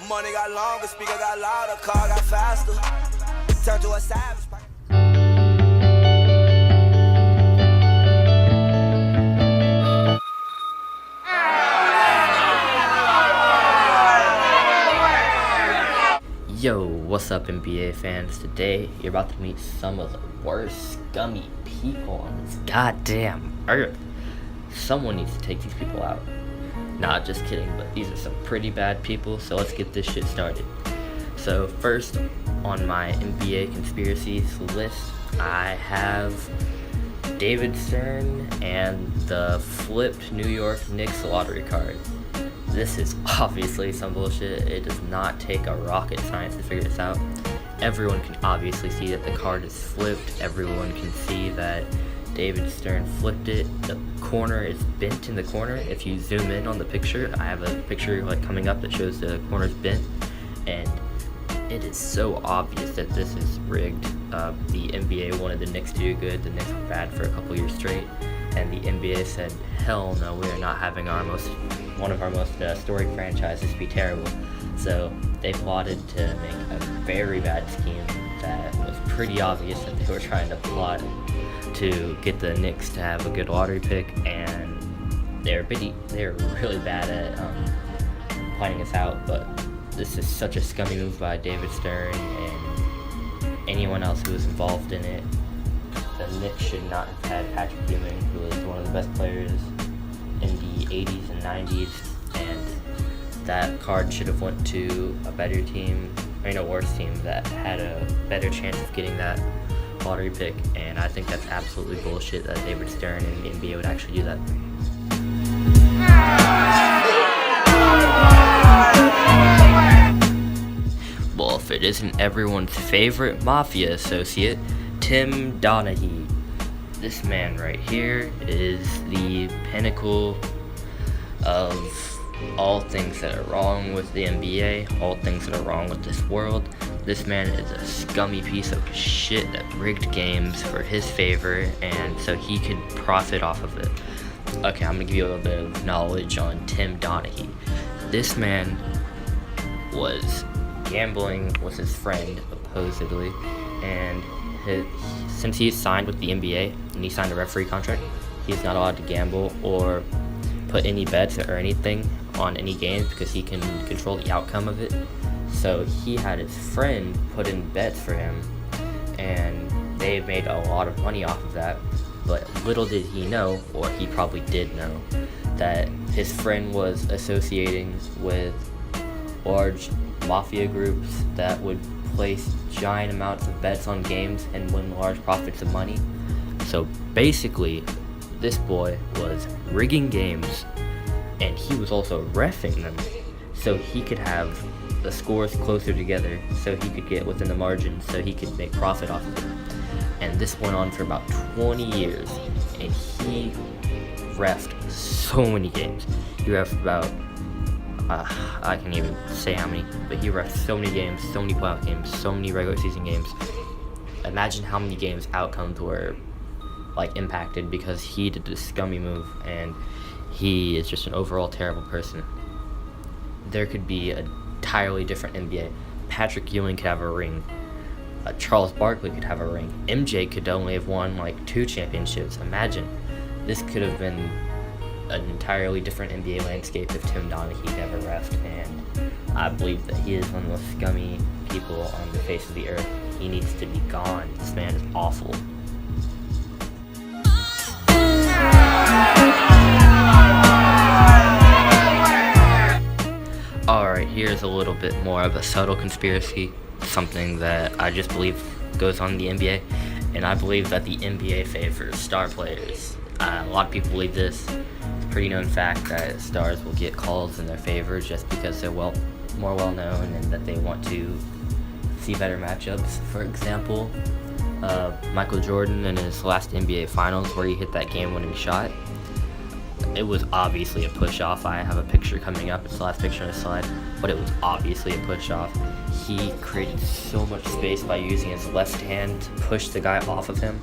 Money got longer, speaker got louder, car got faster. Turn to a savage. Yo, what's up NBA fans? Today, you're about to meet some of the worst scummy people on this goddamn earth. Someone needs to take these people out. Nah, just kidding, but these are some pretty bad people, so let's get this shit started. So first, on my NBA Conspiracies list, I have David Stern and the flipped New York Knicks lottery card. This is obviously some bullshit. It does not take a rocket science to figure this out. Everyone can obviously see that the card is flipped. Everyone can see that David Stern flipped it. The corner is bent in the corner. If you zoom in on the picture, I have a picture coming up that shows the corner's bent, and it is so obvious that this is rigged. The NBA wanted the Knicks to do good. The Knicks were bad for a couple years straight, and the NBA said, hell no, we are not having one of our most storied franchises be terrible. So they plotted to make a very bad scheme that was pretty obvious that they were trying to plot to get the Knicks to have a good lottery pick, and they're really bad at planning this out. But this is such a scummy move by David Stern and anyone else who was involved in it. The Knicks should not have had Patrick Ewing, who was one of the best players in the 80s and 90s, and that card should have went to a better team, a worse team that had a better chance of getting that lottery pick. And I think that's absolutely bullshit that David Stern and the NBA would actually do that. Well, if it isn't everyone's favorite mafia associate, Tim Donaghy. This man right here is the pinnacle of all things that are wrong with the NBA, all things that are wrong with this world. This man is a scummy piece of shit that rigged games for his favor, and so he could profit off of it. Okay, I'm gonna give you a little bit of knowledge on Tim Donaghy. This man was gambling with his friend, supposedly, and since he's signed with the NBA and he signed a referee contract, he's not allowed to gamble or put any bets or anything on any games because he can control the outcome of it. So he had his friend put in bets for him, and they made a lot of money off of that. But little did he know, or he probably did know, that his friend was associating with large mafia groups that would place giant amounts of bets on games and win large profits of money. So basically, this boy was rigging games, and he was also reffing them so he could have the scores closer together, so he could get within the margin, so he could make profit off of it. And this went on for about 20 years, and he reffed so many games. He reffed about I can't even say how many, but he reffed so many games, so many playoff games, so many regular season games. Imagine how many games outcomes were impacted because he did this scummy move, and he is just an overall terrible person. There could be an entirely different NBA. Patrick Ewing could have a ring. Charles Barkley could have a ring. MJ could only have won 2 championships. Imagine. This could have been an entirely different NBA landscape if Tim Donaghy never reffed, and I believe that he is one of the most scummy people on the face of the earth. He needs to be gone. This man is awful. Alright, here's a little bit more of a subtle conspiracy, something that I just believe goes on in the NBA, and I believe that the NBA favors star players. A lot of people believe this. It's a pretty known fact that stars will get calls in their favor just because they're more well known and that they want to see better matchups. For example, Michael Jordan in his last NBA Finals where he hit that game-winning shot. It was obviously a push-off. I have a picture coming up. It's the last picture on the slide, but it was obviously a push-off. He created so much space by using his left hand to push the guy off of him.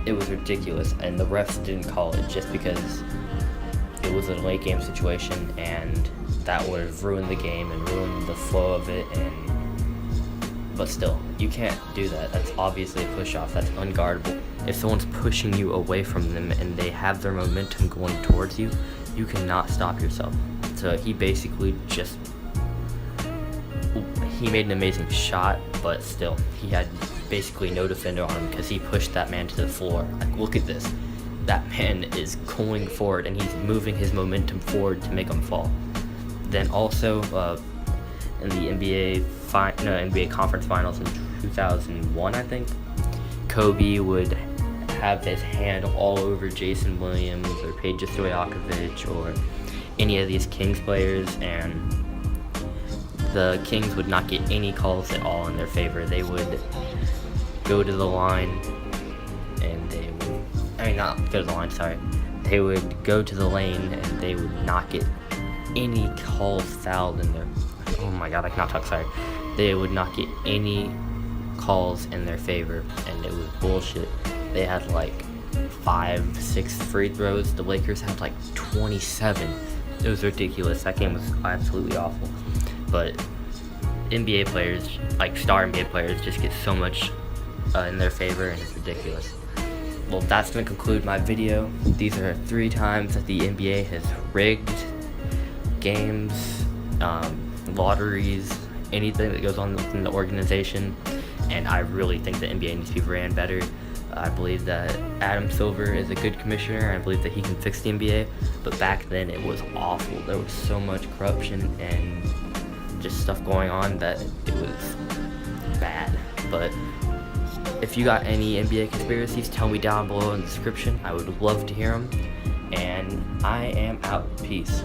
It was ridiculous, and the refs didn't call it just because it was a late game situation and that would have ruined the game and ruined the flow of it. But still, you can't do that. That's obviously a push-off. That's unguardable. If someone's pushing you away from them and they have their momentum going towards you, you cannot stop yourself. So he basically he made an amazing shot, but still, he had basically no defender on him because he pushed that man to the floor. Like, look at this. That man is going forward and he's moving his momentum forward to make him fall. Then also, in the NBA Conference Finals in 2001, I think, Kobe would have his hand all over Jason Williams or Peja Stojakovic or any of these Kings players, and the Kings would not get any calls at all in their favor. They would go to the line and they would go to the lane and they would not get any calls fouled in their, oh my god, I cannot talk, sorry. They would not get any calls in their favor, and it was bullshit. They had like 5-6 free throws. The Lakers had like 27. It was ridiculous. That game was absolutely awful. But NBA players, like star NBA players, just get so much in their favor, and it's ridiculous. Well, that's going to conclude my video. These are 3 times that the NBA has rigged games, lotteries, anything that goes on within the organization, and I really think the NBA needs to be ran better. I believe that Adam Silver is a good commissioner. I believe that he can fix the NBA, but back then it was awful. There was so much corruption and just stuff going on that it was bad. But if you got any NBA conspiracies, tell me down below in the description. I would love to hear them. And I am out. Peace.